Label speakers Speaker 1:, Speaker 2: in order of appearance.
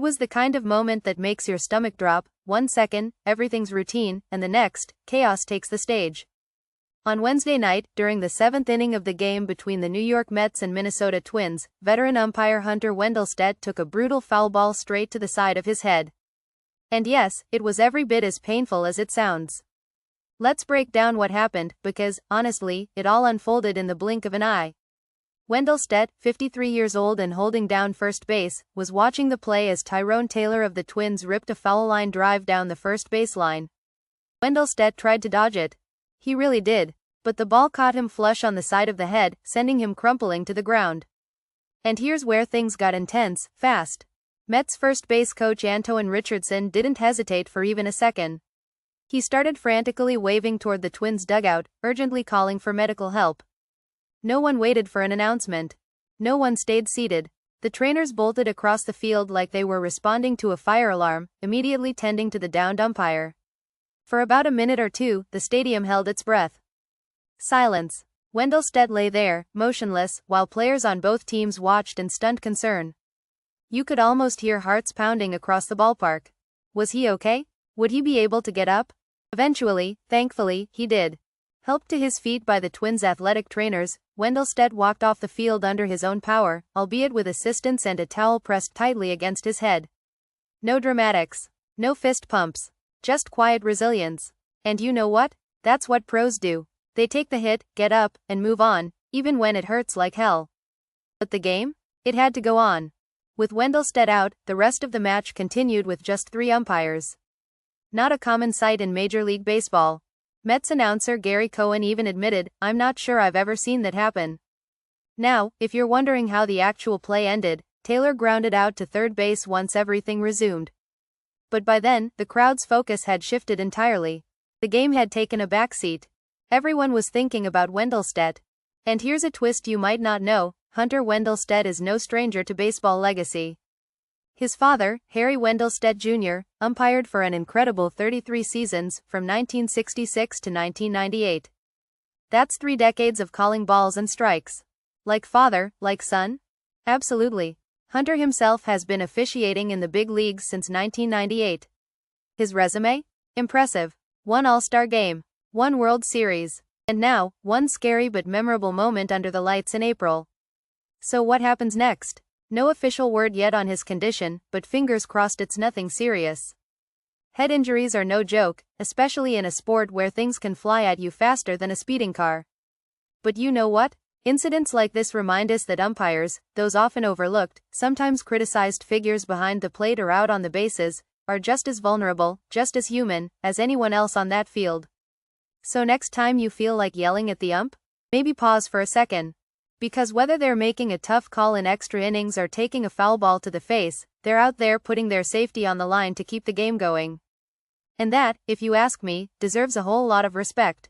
Speaker 1: was the kind of moment that makes your stomach drop. 1 second, everything's routine, and the next, chaos takes the stage. On Wednesday night, during the 7th inning of the game between the New York Mets and Minnesota Twins, veteran umpire Hunter Wendelstedt took a brutal foul ball straight to the side of his head. And yes, it was every bit as painful as it sounds. Let's break down what happened, because, honestly, it all unfolded in the blink of an eye. Wendelstedt, 53 years old and holding down first base, was watching the play as Tyrone Taylor of the Twins ripped a foul line drive down the first baseline. Wendelstedt tried to dodge it. He really did, but the ball caught him flush on the side of the head, sending him crumpling to the ground. And here's where things got intense, fast. Mets first base coach Antoine Richardson didn't hesitate for even a second. He started frantically waving toward the Twins' dugout, urgently calling for medical help. No one waited for an announcement. No one stayed seated. The trainers bolted across the field like they were responding to a fire alarm, immediately tending to the downed umpire. For about a minute or two, the stadium held its breath. Silence. Wendelstedt lay there, motionless, while players on both teams watched in stunned concern. You could almost hear hearts pounding across the ballpark. Was he okay? Would he be able to get up? Eventually, thankfully, he did. Helped to his feet by the Twins' athletic trainers, Wendelstedt walked off the field under his own power, albeit with assistance and a towel pressed tightly against his head. No dramatics. No fist pumps. Just quiet resilience. And you know what? That's what pros do. They take the hit, get up, and move on, even when it hurts like hell. But the game? It had to go on. With Wendelstedt out, the rest of the match continued with just 3 umpires. Not a common sight in Major League Baseball. Mets announcer Gary Cohen even admitted, "I'm not sure I've ever seen that happen." Now, if you're wondering how the actual play ended, Taylor grounded out to third base once everything resumed. But by then, the crowd's focus had shifted entirely. The game had taken a backseat. Everyone was thinking about Wendelstedt. And here's a twist you might not know: Hunter Wendelstedt is no stranger to baseball legacy. His father, Harry Wendelstedt Jr., umpired for an incredible 33 seasons, from 1966 to 1998. That's 3 decades of calling balls and strikes. Like father, like son? Absolutely. Hunter himself has been officiating in the big leagues since 1998. His resume? Impressive. 1 All-Star game. 1 World Series. And now, 1 scary but memorable moment under the lights in April. So what happens next? No official word yet on his condition, but fingers crossed it's nothing serious. Head injuries are no joke, especially in a sport where things can fly at you faster than a speeding car. But you know what? Incidents like this remind us that umpires, those often overlooked, sometimes criticized figures behind the plate or out on the bases, are just as vulnerable, just as human, as anyone else on that field. So next time you feel like yelling at the ump, maybe pause for a second. Because whether they're making a tough call in extra innings or taking a foul ball to the face, they're out there putting their safety on the line to keep the game going. And that, if you ask me, deserves a whole lot of respect.